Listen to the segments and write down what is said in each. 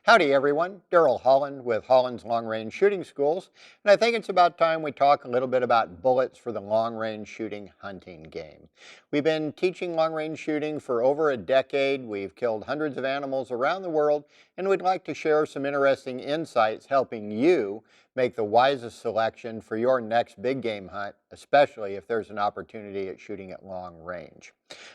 Howdy everyone, Darrell Holland with Holland's Long Range Shooting Schools, and I think it's about time we talk a little bit about bullets for the long range shooting hunting game. We've been teaching long range shooting for over a decade, we've killed hundreds of animals around the world, and we'd like to share some interesting insights helping you make the wisest selection for your next big game hunt, especially if there's an opportunity at shooting at long range.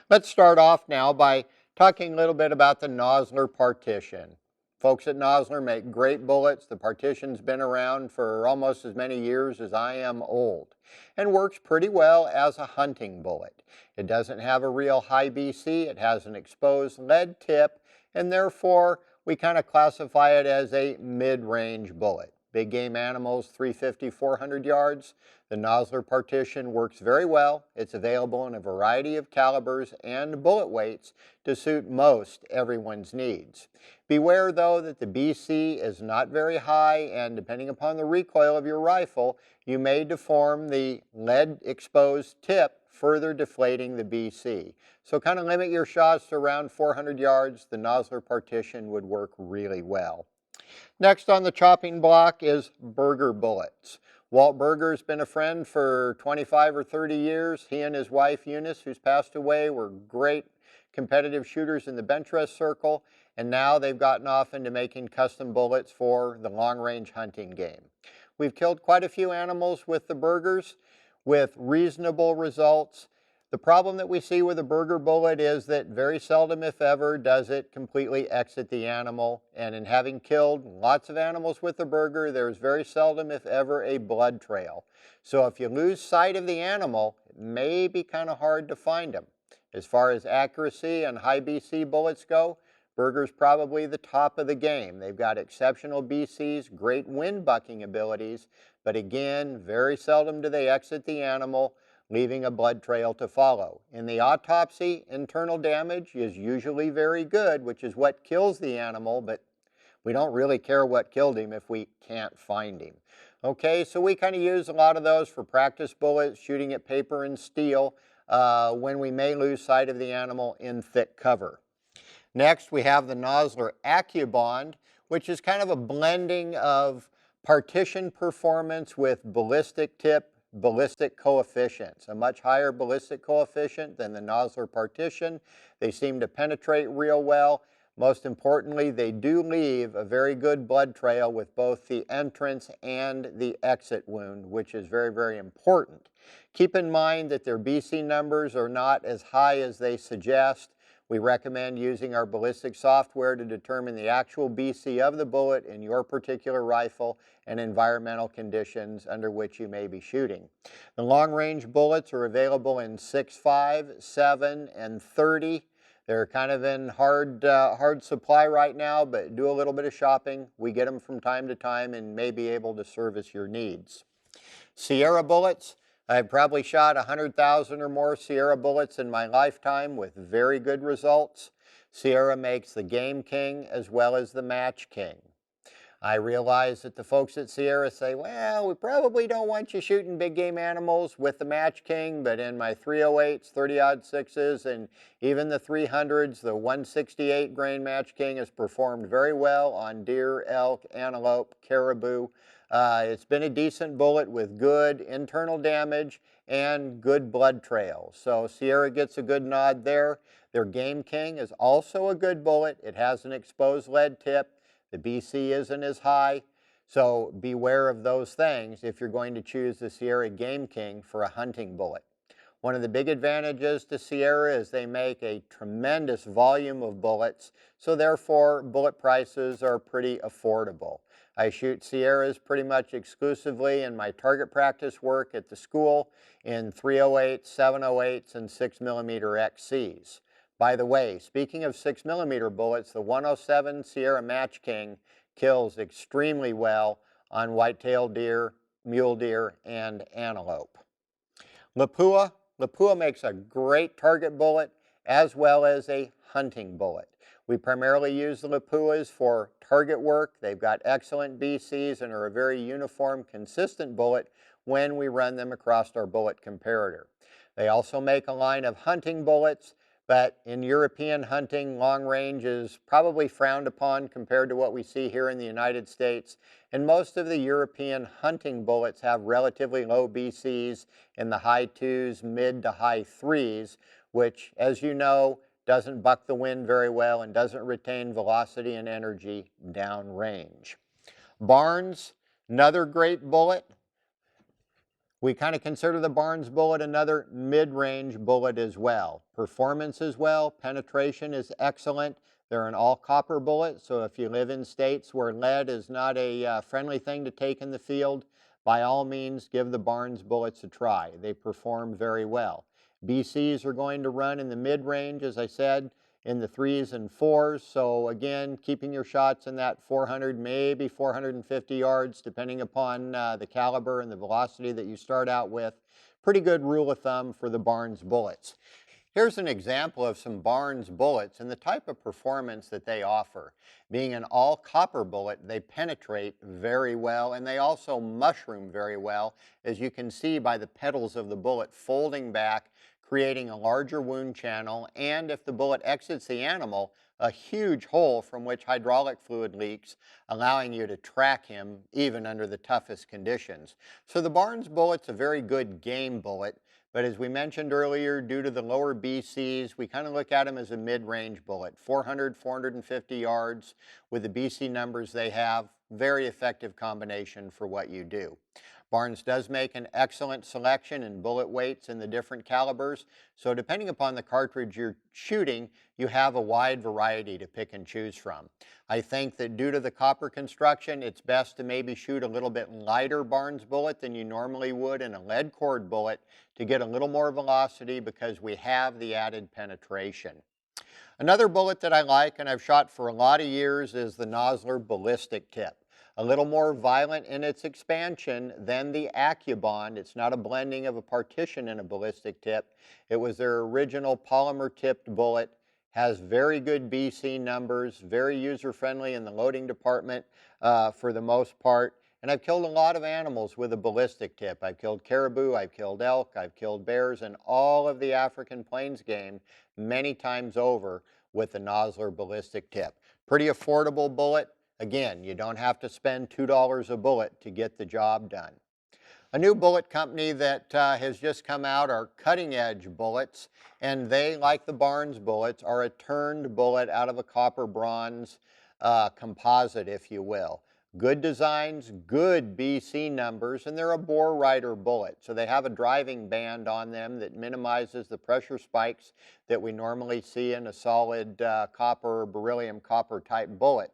Let's start off now by talking a little bit about the Nosler Partition. Folks at Nosler make great bullets. The Partition's been around for almost as many years as I am old and works pretty well as a hunting bullet. It doesn't have a real high BC. It has an exposed lead tip, and therefore we kind of classify it as a mid-range bullet. Big game animals, 350, 400 yards. The Nosler Partition works very well. It's available in a variety of calibers and bullet weights to suit most everyone's needs. Beware though that the BC is not very high, and depending upon the recoil of your rifle, you may deform the lead exposed tip, further deflating the BC. So kind of limit your shots to around 400 yards. The Nosler Partition would work really well. Next on the chopping block is Berger bullets. Walt Berger's been a friend for 25 or 30 years. He and his wife Eunice, who's passed away, were great competitive shooters in the bench rest circle, and now they've gotten off into making custom bullets for the long-range hunting game. We've killed quite a few animals with the Bergers with reasonable results. The problem that we see with a Berger bullet is that very seldom, if ever, does it completely exit the animal. And in having killed lots of animals with the Berger, there's very seldom, if ever, a blood trail. So if you lose sight of the animal, it may be kind of hard to find them. As far as accuracy and high BC bullets go, Berger's probably the top of the game. They've got exceptional BCs, great wind bucking abilities, but again, very seldom do they exit the animal, leaving a blood trail to follow. In the autopsy, internal damage is usually very good, which is what kills the animal, but we don't really care what killed him if we can't find him. Okay, so we kind of use a lot of those for practice bullets, shooting at paper and steel, when we may lose sight of the animal in thick cover. Next, we have the Nosler AccuBond, which is kind of a blending of partition performance with ballistic tip, ballistic coefficients. A much higher ballistic coefficient than the Nosler Partition. They seem to penetrate real well. Most importantly, they do leave a very good blood trail with both the entrance and the exit wound, which is very, very important. Keep in mind that their BC numbers are not as high as they suggest. We recommend using our ballistic software to determine the actual BC of the bullet in your particular rifle and environmental conditions under which you may be shooting. The long-range bullets are available in 6.5, 7, and 30. They're kind of in hard supply right now, but do a little bit of shopping. We get them from time to time and may be able to service your needs. Sierra bullets. I've probably shot 100,000 or more Sierra bullets in my lifetime with very good results. Sierra makes the Game King as well as the Match King. I realize that the folks at Sierra say, well, we probably don't want you shooting big game animals with the Match King, but in my 308s, 30-06s, and even the 300s, the 168 grain Match King has performed very well on deer, elk, antelope, caribou. It's been a decent bullet with good internal damage and good blood trails. So Sierra gets a good nod there. Their Game King is also a good bullet. It has an exposed lead tip. The BC isn't as high. So beware of those things if you're going to choose the Sierra Game King for a hunting bullet. One of the big advantages to Sierra is they make a tremendous volume of bullets, so therefore bullet prices are pretty affordable. I shoot Sierras pretty much exclusively in my target practice work at the school in 308s, 708s, and 6mm XCs. By the way, speaking of 6mm bullets, the 107 Sierra Match King kills extremely well on white-tailed deer, mule deer, and antelope. Lapua. Lapua makes a great target bullet as well as a hunting bullet. We primarily use the Lapuas for target work. They've got excellent BCs and are a very uniform, consistent bullet when we run them across our bullet comparator. They also make a line of hunting bullets, But in European hunting, long range is probably frowned upon compared to what we see here in the United States. And most of the European hunting bullets have relatively low BCs in the high twos, mid to high threes, which, as you know, doesn't buck the wind very well and doesn't retain velocity and energy downrange. Barnes, another great bullet. We kind of consider the Barnes bullet another mid-range bullet as well. Performance as well, penetration is excellent. They're an all-copper bullet, so if you live in states where lead is not a friendly thing to take in the field, by all means give the Barnes bullets a try. They perform very well. BCs are going to run in the mid-range, as I said, in the 3s and 4s. So again, keeping your shots in that 400, maybe 450 yards, depending upon the caliber and the velocity that you start out with. Pretty good rule of thumb for the Barnes bullets. Here's an example of some Barnes bullets and the type of performance that they offer. Being an all copper bullet, they penetrate very well and they also mushroom very well, as you can see by the petals of the bullet folding back, creating a larger wound channel, and if the bullet exits the animal, a huge hole from which hydraulic fluid leaks, allowing you to track him even under the toughest conditions. So the Barnes bullet's a very good game bullet. But as we mentioned earlier, due to the lower BCs, we kind of look at them as a mid-range bullet. 400, 450 yards with the BC numbers they have, very effective combination for what you do. Barnes does make an excellent selection in bullet weights in the different calibers, so depending upon the cartridge you're shooting, you have a wide variety to pick and choose from. I think that due to the copper construction, it's best to maybe shoot a little bit lighter Barnes bullet than you normally would in a lead cord bullet to get a little more velocity because we have the added penetration. Another bullet that I like and I've shot for a lot of years is the Nosler Ballistic Tip. A little more violent in its expansion than the AccuBond. It's not a blending of a partition and a ballistic tip. It was their original polymer tipped bullet. Has very good BC numbers, very user-friendly in the loading department for the most part. And I've killed a lot of animals with a ballistic tip. I've killed caribou, I've killed elk, I've killed bears, and all of the African plains game many times over with the Nosler Ballistic Tip. Pretty affordable bullet. Again, you don't have to spend $2 a bullet to get the job done. A new bullet company that has just come out are Cutting Edge bullets, and they, like the Barnes bullets, are a turned bullet out of a copper bronze composite, if you will. Good designs, good BC numbers, and they're a bore rider bullet. So they have a driving band on them that minimizes the pressure spikes that we normally see in a solid copper or beryllium copper type bullet.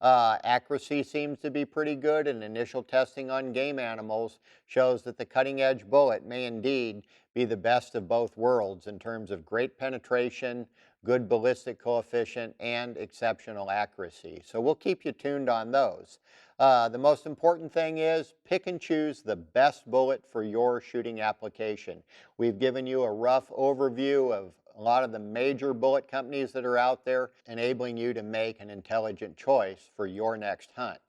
Accuracy seems to be pretty good, and initial testing on game animals shows that the Cutting Edge bullet may indeed be the best of both worlds in terms of great penetration, good ballistic coefficient, and exceptional accuracy. So we'll keep you tuned on those. The most important thing is pick and choose the best bullet for your shooting application. We've given you a rough overview of a lot of the major bullet companies that are out there, enabling you to make an intelligent choice for your next hunt.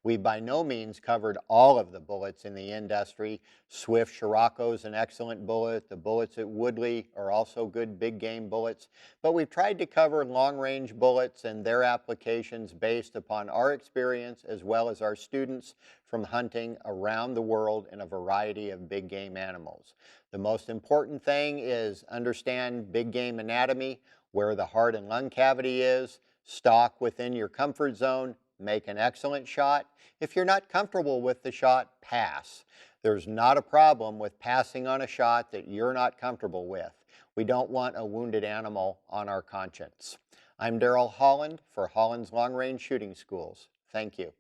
We've by no means covered all of the bullets in the industry. Swift Scirocco is an excellent bullet. The bullets at Woodley are also good big game bullets. But we've tried to cover long-range bullets and their applications based upon our experience as well as our students from hunting around the world in a variety of big game animals. The most important thing is understand big game anatomy, where the heart and lung cavity is, stalk within your comfort zone, make an excellent shot. If you're not comfortable with the shot, pass. There's not a problem with passing on a shot that you're not comfortable with. We don't want a wounded animal on our conscience. I'm Darrell Holland for Holland's Long Range Shooting Schools. Thank you.